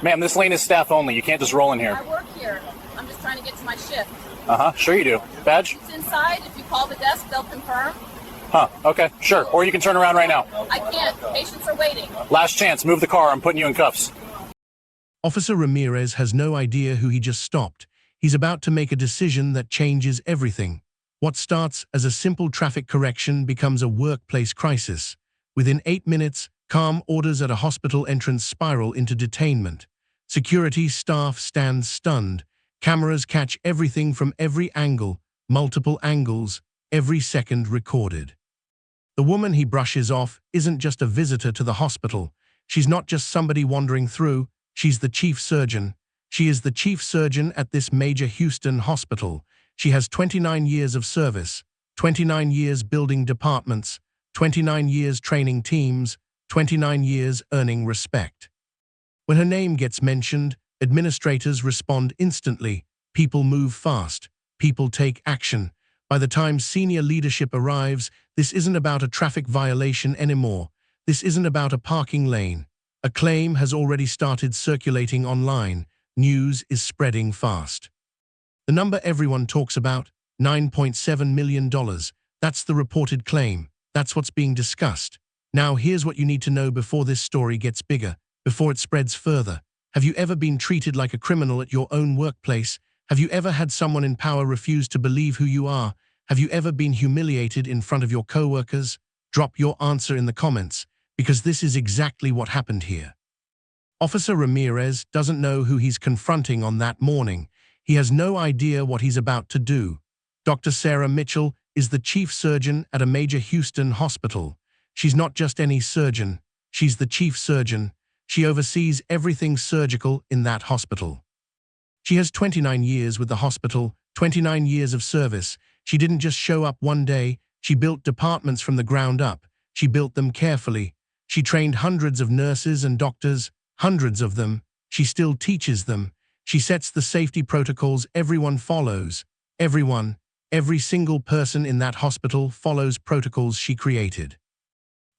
Ma'am, this lane is staff only. You can't just roll in here. I work here. I'm just trying to get to my shift. Uh-huh. Sure you do. Badge? It's inside. If you call the desk, they'll confirm. Huh. Okay. Sure. Or you can turn around right now. I can't. Patients are waiting. Last chance. Move the car. I'm putting you in cuffs. Officer Ramirez has no idea who he just stopped. He's about to make a decision that changes everything. What starts as a simple traffic correction becomes a workplace crisis. Within 8 minutes, calm orders at a hospital entrance spiral into detainment. Security staff stand stunned. Cameras catch everything from every angle, multiple angles, every second recorded. The woman he brushes off isn't just a visitor to the hospital. She's not just somebody wandering through. She's the chief surgeon. She is the chief surgeon at this major Houston hospital. She has 29 years of service, 29 years building departments, 29 years training teams, 29 years earning respect. When her name gets mentioned, administrators respond instantly. People move fast. People take action. By the time senior leadership arrives, this isn't about a traffic violation anymore. This isn't about a parking lane. A claim has already started circulating online. News is spreading fast. The number everyone talks about, $9.7 million. That's the reported claim. That's what's being discussed. Now here's what you need to know before this story gets bigger, before it spreads further. Have you ever been treated like a criminal at your own workplace? Have you ever had someone in power refuse to believe who you are? Have you ever been humiliated in front of your coworkers? Drop your answer in the comments, because this is exactly what happened here. Officer Ramirez doesn't know who he's confronting on that morning. He has no idea what he's about to do. Dr. Sarah Mitchell is the chief surgeon at a major Houston hospital. She's not just any surgeon. She's the chief surgeon. She oversees everything surgical in that hospital. She has 29 years with the hospital, 29 years of service. She didn't just show up one day. She built departments from the ground up. She built them carefully. She trained hundreds of nurses and doctors, hundreds of them. She still teaches them. She sets the safety protocols everyone follows. Everyone, every single person in that hospital follows protocols she created.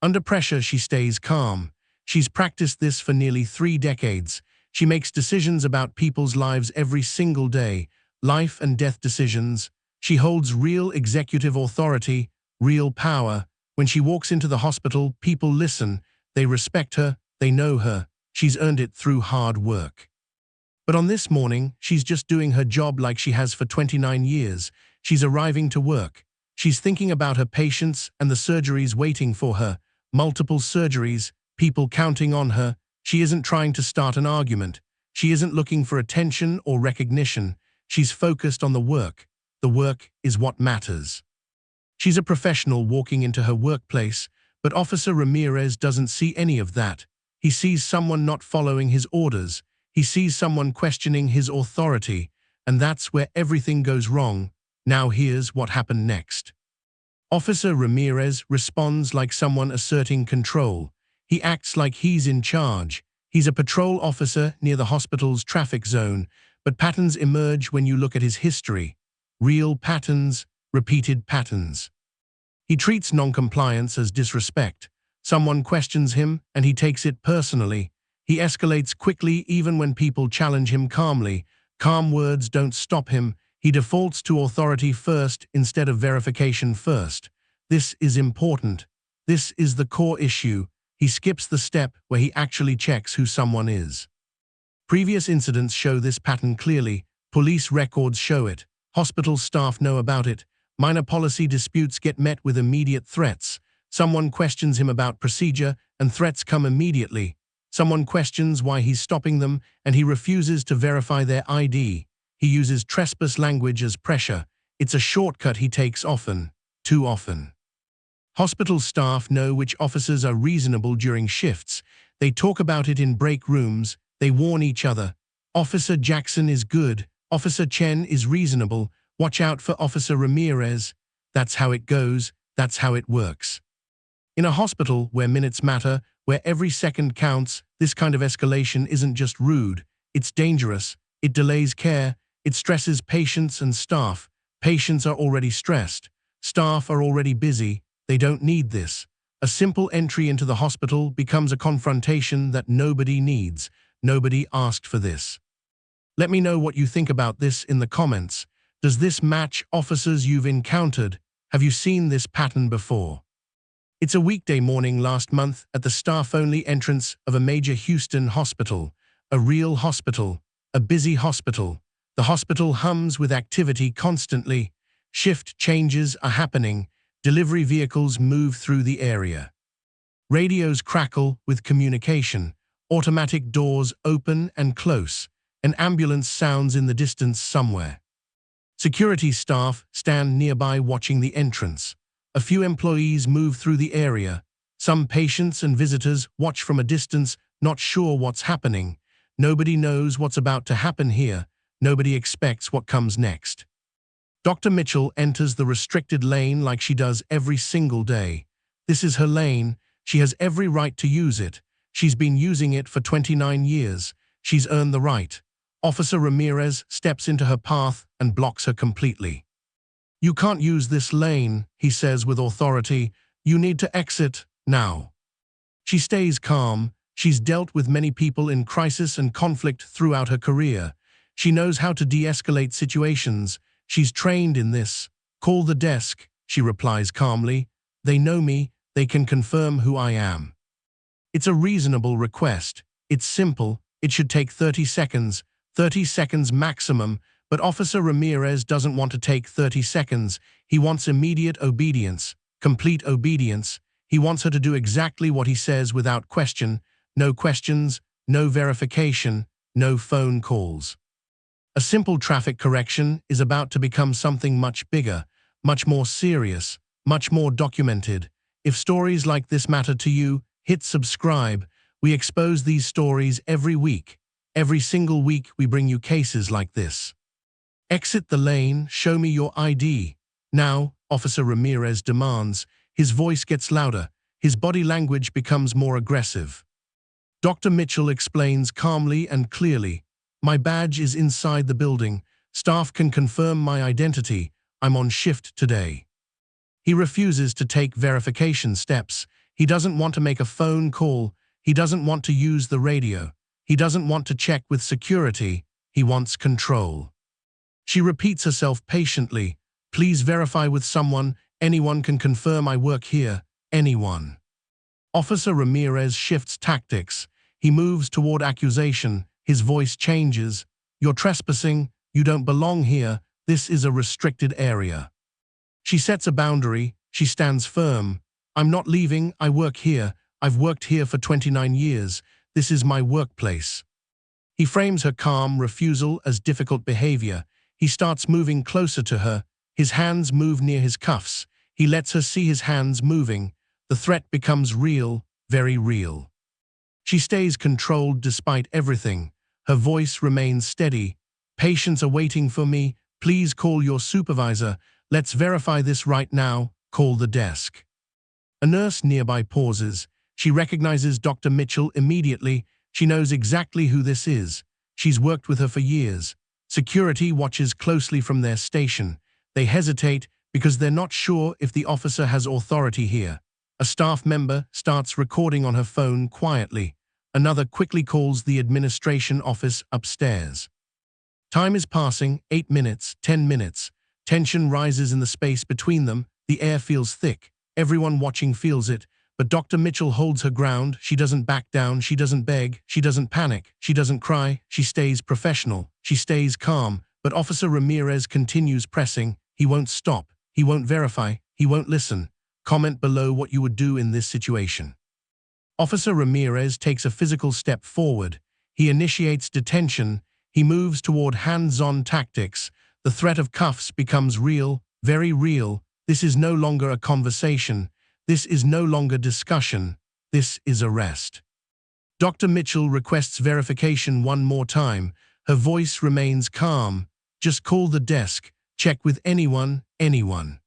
Under pressure, she stays calm. She's practiced this for nearly 3 decades. She makes decisions about people's lives every single day, life and death decisions. She holds real executive authority, real power. When she walks into the hospital, people listen. They respect her. They know her. She's earned it through hard work. But on this morning, she's just doing her job like she has for 29 years. She's arriving to work. She's thinking about her patients and the surgeries waiting for her. Multiple surgeries, people counting on her. She isn't trying to start an argument. She isn't looking for attention or recognition. She's focused on the work. The work is what matters. She's a professional walking into her workplace, but Officer Ramirez doesn't see any of that. He sees someone not following his orders. He sees someone questioning his authority, and that's where everything goes wrong. Now here's what happened next. Officer Ramirez responds like someone asserting control. He acts like he's in charge. He's a patrol officer near the hospital's traffic zone, but patterns emerge when you look at his history. Real patterns, repeated patterns. He treats noncompliance as disrespect. Someone questions him, and he takes it personally. He escalates quickly even when people challenge him calmly. Calm words don't stop him. He defaults to authority first instead of verification first. This is important. This is the core issue. He skips the step where he actually checks who someone is. Previous incidents show this pattern clearly. Police records show it. Hospital staff know about it. Minor policy disputes get met with immediate threats. Someone questions him about procedure, and threats come immediately. Someone questions why he's stopping them, and he refuses to verify their ID. He uses trespass language as pressure. It's a shortcut he takes often, too often. Hospital staff know which officers are reasonable during shifts. They talk about it in break rooms. They warn each other. Officer Jackson is good. Officer Chen is reasonable. Watch out for Officer Ramirez. That's how it goes. That's how it works. In a hospital where minutes matter, where every second counts, this kind of escalation isn't just rude. It's dangerous. It delays care. It stresses patients and staff. Patients are already stressed. Staff are already busy. They don't need this. A simple entry into the hospital becomes a confrontation that nobody needs. Nobody asked for this. Let me know what you think about this in the comments. Does this match officers you've encountered? Have you seen this pattern before? It's a weekday morning last month at the staff-only entrance of a major Houston hospital. A real hospital, a busy hospital. The hospital hums with activity constantly. Shift changes are happening. Delivery vehicles move through the area. Radios crackle with communication. Automatic doors open and close. An ambulance sounds in the distance somewhere. Security staff stand nearby watching the entrance. A few employees move through the area. Some patients and visitors watch from a distance, not sure what's happening. Nobody knows what's about to happen here. Nobody expects what comes next. Dr. Mitchell enters the restricted lane like she does every single day. This is her lane. She has every right to use it. She's been using it for 29 years. She's earned the right. Officer Ramirez steps into her path and blocks her completely. "You can't use this lane," he says with authority. "You need to exit now." She stays calm. She's dealt with many people in crisis and conflict throughout her career. She knows how to de-escalate situations. She's trained in this. "Call the desk," she replies calmly. "They know me. They can confirm who I am." It's a reasonable request. It's simple. It should take 30 seconds. 30 seconds maximum, but Officer Ramirez doesn't want to take 30 seconds. He wants immediate obedience, complete obedience. He wants her to do exactly what he says without question. No questions, no verification, no phone calls. A simple traffic correction is about to become something much bigger, much more serious, much more documented. If stories like this matter to you, hit subscribe. We expose these stories every week. Every single week we bring you cases like this. "Exit the lane, show me your ID." "Now," Officer Ramirez demands. His voice gets louder. His body language becomes more aggressive. Dr. Mitchell explains calmly and clearly. "My badge is inside the building. Staff can confirm my identity. I'm on shift today." He refuses to take verification steps. He doesn't want to make a phone call. He doesn't want to use the radio. He doesn't want to check with security. He wants control. She repeats herself patiently. "Please verify with someone. Anyone can confirm I work here. Anyone." Officer Ramirez shifts tactics. He moves toward accusation. His voice changes. "You're trespassing. You don't belong here. This is a restricted area." She sets a boundary. She stands firm. "I'm not leaving. I work here. I've worked here for 29 years. This is my workplace." He frames her calm refusal as difficult behavior. He starts moving closer to her. His hands move near his cuffs. He lets her see his hands moving. The threat becomes real, very real. She stays controlled despite everything. Her voice remains steady. "Patients are waiting for me. Please call your supervisor. Let's verify this right now. Call the desk." A nurse nearby pauses. She recognizes Dr. Mitchell immediately. She knows exactly who this is. She's worked with her for years. Security watches closely from their station. They hesitate because they're not sure if the officer has authority here. A staff member starts recording on her phone quietly. Another quickly calls the administration office upstairs. Time is passing, 8 minutes, 10 minutes. Tension rises in the space between them. The air feels thick. Everyone watching feels it. But Dr. Mitchell holds her ground. She doesn't back down. She doesn't beg. She doesn't panic. She doesn't cry. She stays professional. She stays calm. But Officer Ramirez continues pressing. He won't stop. He won't verify. He won't listen. Comment below what you would do in this situation. Officer Ramirez takes a physical step forward. He initiates detention. He moves toward hands-on tactics. The threat of cuffs becomes real, very real. This is no longer a conversation. This is no longer discussion. This is arrest. Dr. Mitchell requests verification one more time. Her voice remains calm. "Just call the desk. Check with anyone, anyone."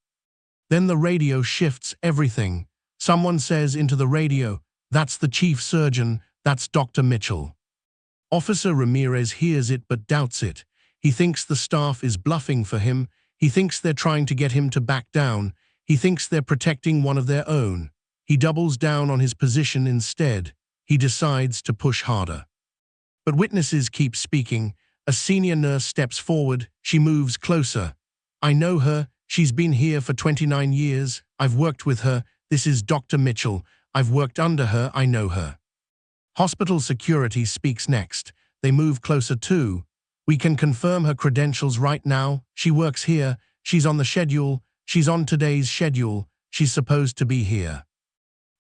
Then the radio shifts everything. Someone says into the radio, "That's the chief surgeon. That's Dr. Mitchell." Officer Ramirez hears it but doubts it. He thinks the staff is bluffing for him. He thinks they're trying to get him to back down. He thinks they're protecting one of their own. He doubles down on his position instead. He decides to push harder. But witnesses keep speaking. A senior nurse steps forward. She moves closer. I know her. She's been here for 29 years. I've worked with her. This is Dr. Mitchell. I've worked under her. I know her. Hospital security speaks next. They move closer too. We can confirm her credentials right now. She works here. She's on the schedule. She's on today's schedule. She's supposed to be here.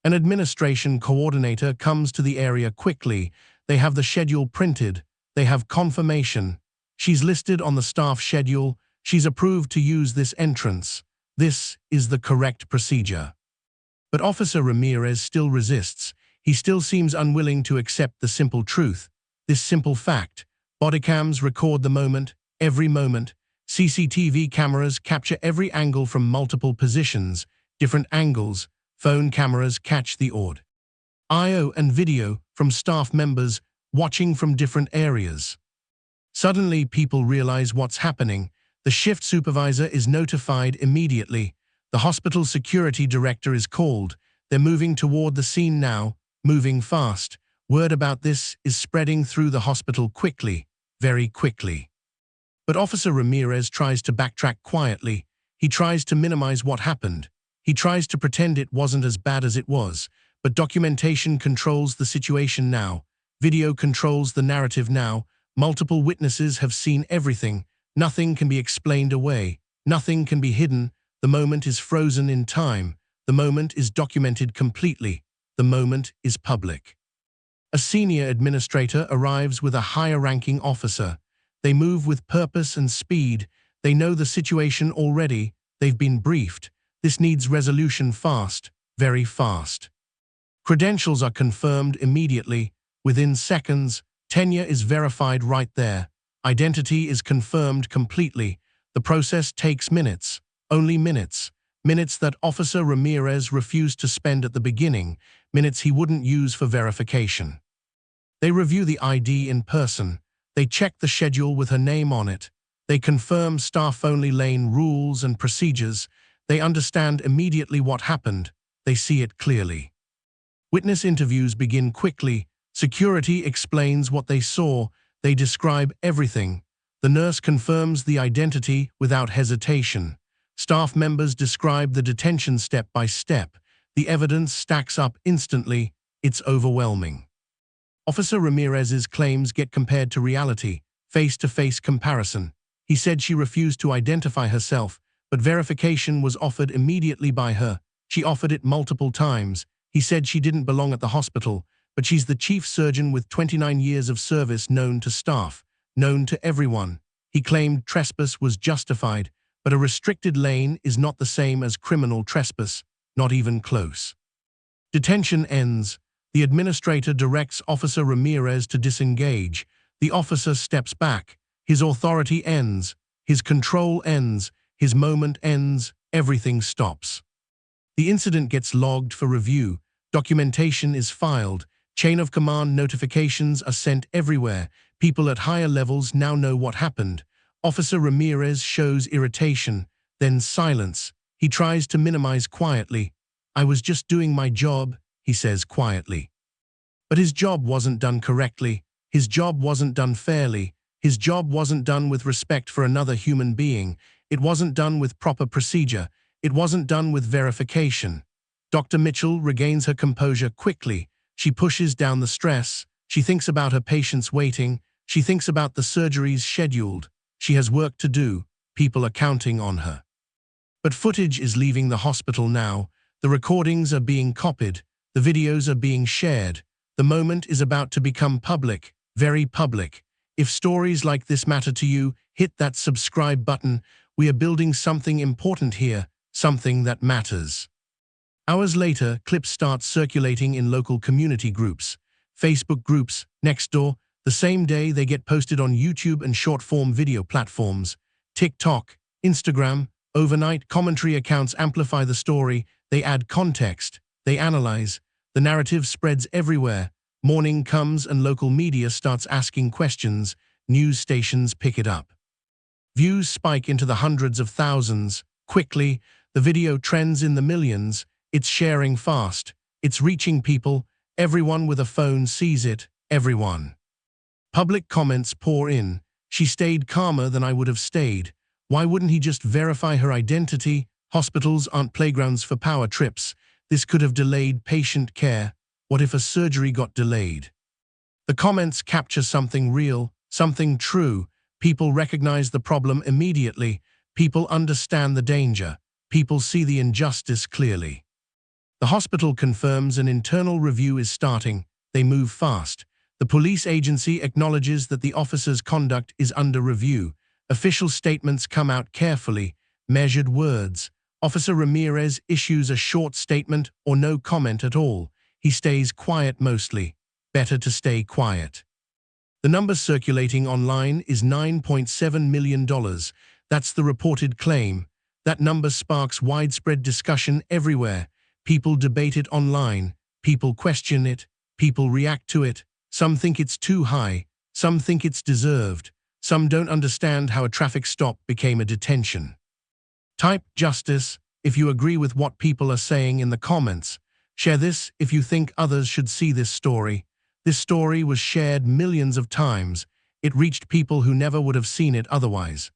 An administration coordinator comes to the area quickly. They have the schedule printed. They have confirmation. She's listed on the staff schedule. She's approved to use this entrance. This is the correct procedure. But Officer Ramirez still resists. He still seems unwilling to accept the simple truth. This simple fact. Bodycams record the moment, every moment. CCTV cameras capture every angle from multiple positions, different angles. Phone cameras catch the audio and video from staff members watching from different areas. Suddenly, people realize what's happening. The shift supervisor is notified immediately. The hospital security director is called. They're moving toward the scene now, moving fast. Word about this is spreading through the hospital quickly, very quickly. But Officer Ramirez tries to backtrack quietly. He tries to minimize what happened. He tries to pretend it wasn't as bad as it was. But documentation controls the situation now. Video controls the narrative now. Multiple witnesses have seen everything. Nothing can be explained away. Nothing can be hidden. The moment is frozen in time. The moment is documented completely. The moment is public. A senior administrator arrives with a higher-ranking officer. They move with purpose and speed. They know the situation already. They've been briefed. This needs resolution fast, very fast. Credentials are confirmed immediately. Within seconds, tenure is verified right there. Identity is confirmed completely. The process takes minutes, only minutes. Minutes that Officer Ramirez refused to spend at the beginning, minutes he wouldn't use for verification. They review the ID in person. They check the schedule with her name on it. They confirm staff-only lane rules and procedures. They understand immediately what happened. They see it clearly. Witness interviews begin quickly. Security explains what they saw. They describe everything. The nurse confirms the identity without hesitation. Staff members describe the detention step by step. The evidence stacks up instantly. It's overwhelming. Officer Ramirez's claims get compared to reality, face-to-face comparison. He said she refused to identify herself, but verification was offered immediately by her. She offered it multiple times. He said she didn't belong at the hospital, but she's the chief surgeon with 29 years of service, known to staff, known to everyone. He claimed trespass was justified, but a restricted lane is not the same as criminal trespass, not even close. Detention ends. The administrator directs Officer Ramirez to disengage. The officer steps back. His authority ends. His control ends. His moment ends. Everything stops. The incident gets logged for review. Documentation is filed. Chain of command notifications are sent everywhere. People at higher levels now know what happened. Officer Ramirez shows irritation, then silence. He tries to minimize quietly. I was just doing my job, he says quietly. But his job wasn't done correctly. His job wasn't done fairly. His job wasn't done with respect for another human being. It wasn't done with proper procedure. It wasn't done with verification. Dr. Mitchell regains her composure quickly. She pushes down the stress. She thinks about her patients waiting. She thinks about the surgeries scheduled. She has work to do. People are counting on her. But footage is leaving the hospital now. The recordings are being copied. The videos are being shared. The moment is about to become public, very public. If stories like this matter to you, hit that subscribe button. We are building something important here, something that matters. Hours later, clips start circulating in local community groups, Facebook groups, Nextdoor. The same day, they get posted on YouTube and short-form video platforms, TikTok, Instagram. Overnight, commentary accounts amplify the story. They add context. They analyze. The narrative spreads everywhere. Morning comes and local media starts asking questions. News stations pick it up. Views spike into the hundreds of thousands. Quickly, the video trends in the millions. It's sharing fast. It's reaching people. Everyone with a phone sees it. Everyone. Public comments pour in. She stayed calmer than I would have stayed. Why wouldn't he just verify her identity? Hospitals aren't playgrounds for power trips. This could have delayed patient care. What if a surgery got delayed? The comments capture something real, something true. People recognize the problem immediately. People understand the danger. People see the injustice clearly. The hospital confirms an internal review is starting. They move fast. The police agency acknowledges that the officer's conduct is under review. Official statements come out carefully, measured words. Officer Ramirez issues a short statement or no comment at all. He stays quiet mostly. Better to stay quiet. The number circulating online is $9.7 million. That's the reported claim. That number sparks widespread discussion everywhere. People debate it online. People question it. People react to it. Some think it's too high. Some think it's deserved. Some don't understand how a traffic stop became a detention. Type justice if you agree with what people are saying in the comments. Share this if you think others should see this story. This story was shared millions of times. It reached people who never would have seen it otherwise.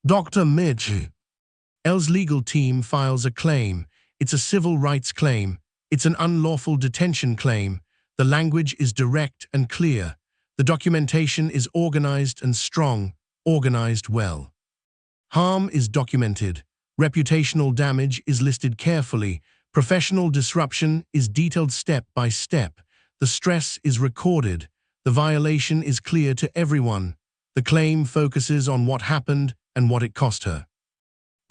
Dr. Mitchell's legal team files a claim. It's a civil rights claim. It's an unlawful detention claim. The language is direct and clear. The documentation is organized and strong, organized well. Harm is documented. Reputational damage is listed carefully. Professional disruption is detailed step by step. The stress is recorded. The violation is clear to everyone. The claim focuses on what happened and what it cost her.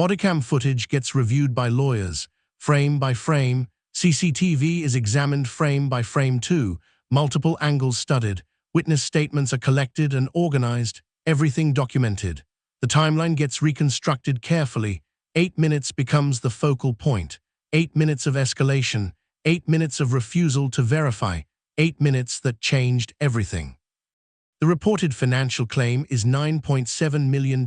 Bodycam footage gets reviewed by lawyers, frame by frame. CCTV is examined frame by frame too. Multiple angles studied. Witness statements are collected and organized. Everything documented. The timeline gets reconstructed carefully. 8 minutes becomes the focal point. 8 minutes of escalation. 8 minutes of refusal to verify. 8 minutes that changed everything. The reported financial claim is $9.7 million.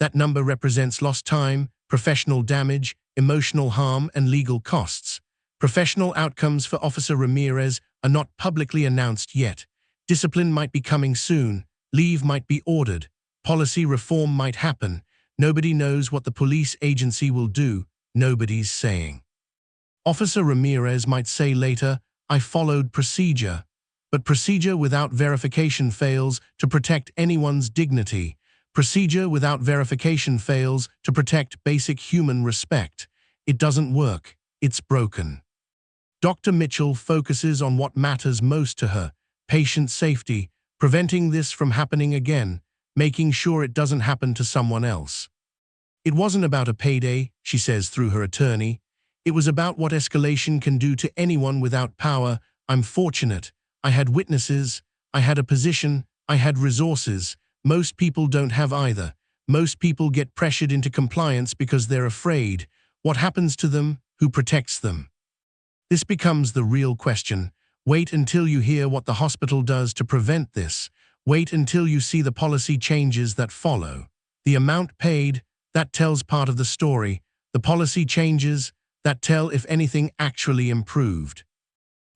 That number represents lost time, professional damage, emotional harm, and legal costs. Professional outcomes for Officer Ramirez are not publicly announced yet. Discipline might be coming soon. Leave might be ordered. Policy reform might happen. Nobody knows what the police agency will do. Nobody's saying. Officer Ramirez might say later, "I followed procedure." But procedure without verification fails to protect anyone's dignity. Procedure without verification fails to protect basic human respect. It doesn't work. It's broken. Dr. Mitchell focuses on what matters most to her: patient safety, preventing this from happening again, making sure it doesn't happen to someone else. It wasn't about a payday, she says through her attorney. It was about what escalation can do to anyone without power. I'm fortunate. I had witnesses. I had a position. I had resources. Most people don't have either. Most people get pressured into compliance because they're afraid. What happens to them? Who protects them? This becomes the real question. Wait until you hear what the hospital does to prevent this. Wait until you see the policy changes that follow. The amount paid, that tells part of the story. The policy changes, that tell if anything actually improved.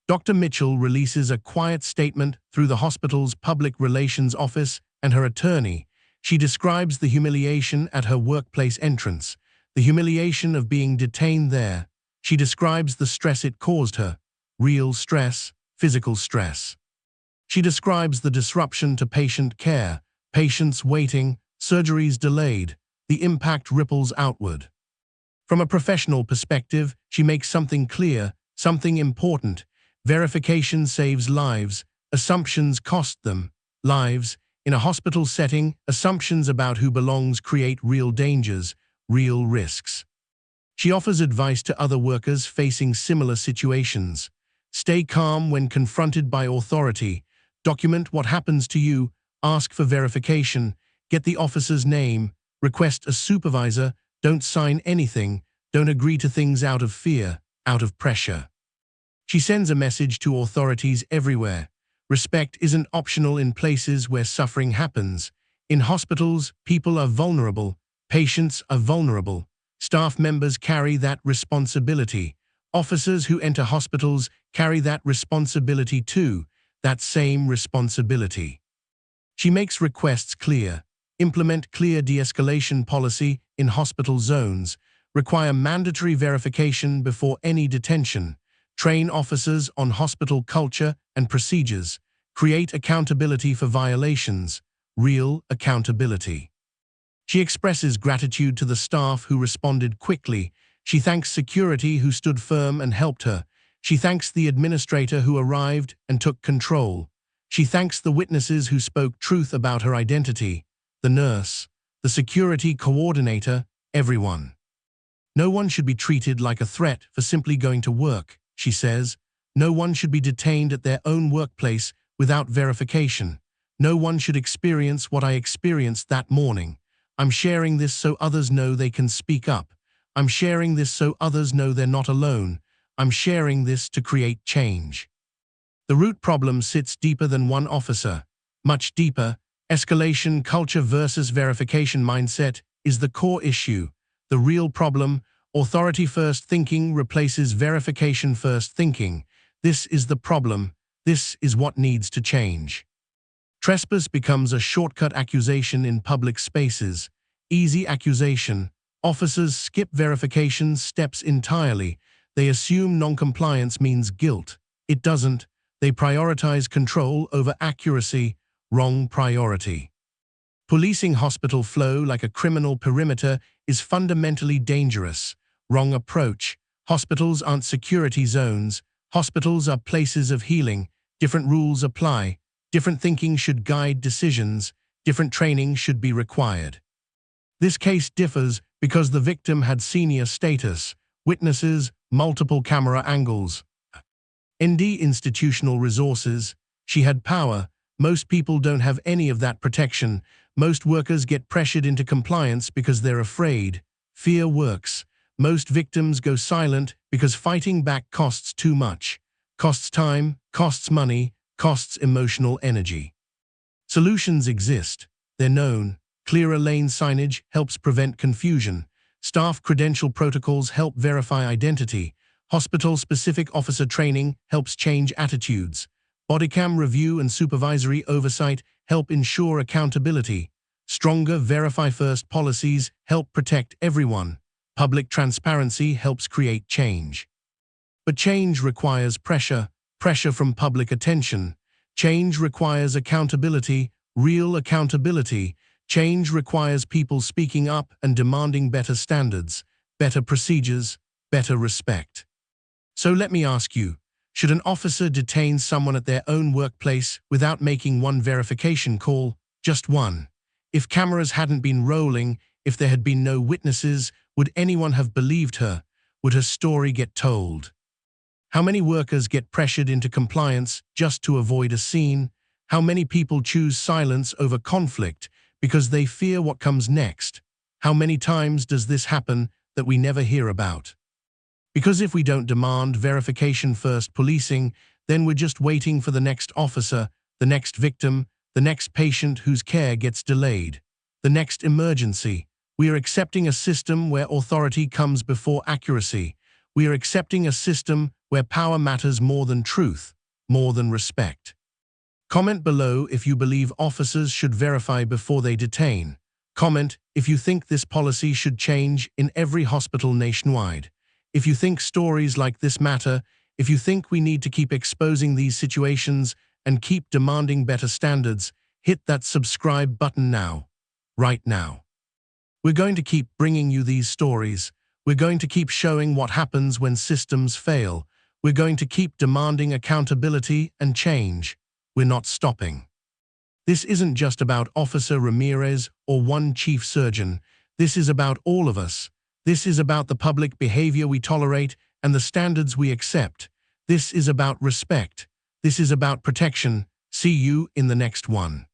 Dr. Mitchell releases a quiet statement through the hospital's public relations office and her attorney. She describes the humiliation at her workplace entrance, the humiliation of being detained there. She describes the stress it caused her, real stress, physical stress. She describes the disruption to patient care, patients waiting, surgeries delayed. The impact ripples outward. From a professional perspective, she makes something clear, something important. Verification saves lives. Assumptions cost them lives. In a hospital setting, assumptions about who belongs create real dangers, real risks. She offers advice to other workers facing similar situations. Stay calm when confronted by authority. Document what happens to you. Ask for verification. Get the officer's name. Request a supervisor. Don't sign anything. Don't agree to things out of fear, out of pressure. She sends a message to authorities everywhere. Respect isn't optional in places where suffering happens. In hospitals, people are vulnerable. Patients are vulnerable. Staff members carry that responsibility. Officers who enter hospitals carry that responsibility too, that same responsibility. She makes requests clear, implement clear de-escalation policy in hospital zones, require mandatory verification before any detention, train officers on hospital culture and procedures, create accountability for violations, real accountability. She expresses gratitude to the staff who responded quickly. She thanks security who stood firm and helped her. She thanks the administrator who arrived and took control. She thanks the witnesses who spoke truth about her identity, the nurse, the security coordinator, everyone. No one should be treated like a threat for simply going to work, she says. No one should be detained at their own workplace without verification. No one should experience what I experienced that morning. I'm sharing this so others know they can speak up. I'm sharing this so others know they're not alone. I'm sharing this to create change. The root problem sits deeper than one officer. Much deeper, escalation culture versus verification mindset is the core issue. The real problem, authority-first thinking replaces verification-first thinking. This is the problem. This is what needs to change. Trespass becomes a shortcut accusation in public spaces. Easy accusation. Officers skip verification steps entirely. They assume non-compliance means guilt. It doesn't. They prioritize control over accuracy. Wrong priority. Policing hospital flow like a criminal perimeter is fundamentally dangerous. Wrong approach. Hospitals aren't security zones. Hospitals are places of healing. Different rules apply. Different thinking should guide decisions. Different training should be required. This case differs because the victim had senior status, witnesses, multiple camera angles. ND institutional resources. She had power. Most people don't have any of that protection. Most workers get pressured into compliance because they're afraid. Fear works. Most victims go silent because fighting back costs too much. Costs time, costs money, costs emotional energy. Solutions exist. They're known. Clearer lane signage helps prevent confusion. Staff credential protocols help verify identity. Hospital-specific officer training helps change attitudes. Bodycam review and supervisory oversight help ensure accountability. Stronger verify-first policies help protect everyone. Public transparency helps create change. But change requires pressure from public attention. Change requires accountability, real accountability. Change requires people speaking up and demanding better standards, better procedures, better respect. So let me ask you, should an officer detain someone at their own workplace without making one verification call, just one? If cameras hadn't been rolling, if there had been no witnesses, would anyone have believed her? Would her story get told? How many workers get pressured into compliance just to avoid a scene? How many people choose silence over conflict because they fear what comes next? How many times does this happen that we never hear about? Because if we don't demand verification-first policing, then we're just waiting for the next officer, the next victim, the next patient whose care gets delayed, the next emergency. We are accepting a system where authority comes before accuracy. We are accepting a system where power matters more than truth, more than respect. Comment below if you believe officers should verify before they detain. Comment if you think this policy should change in every hospital nationwide. If you think stories like this matter, if you think we need to keep exposing these situations and keep demanding better standards, hit that subscribe button now, right now. We're going to keep bringing you these stories. We're going to keep showing what happens when systems fail. We're going to keep demanding accountability and change. We're not stopping. This isn't just about Officer Ramirez or one chief surgeon. This is about all of us. This is about the public behavior we tolerate and the standards we accept. This is about respect. This is about protection. See you in the next one.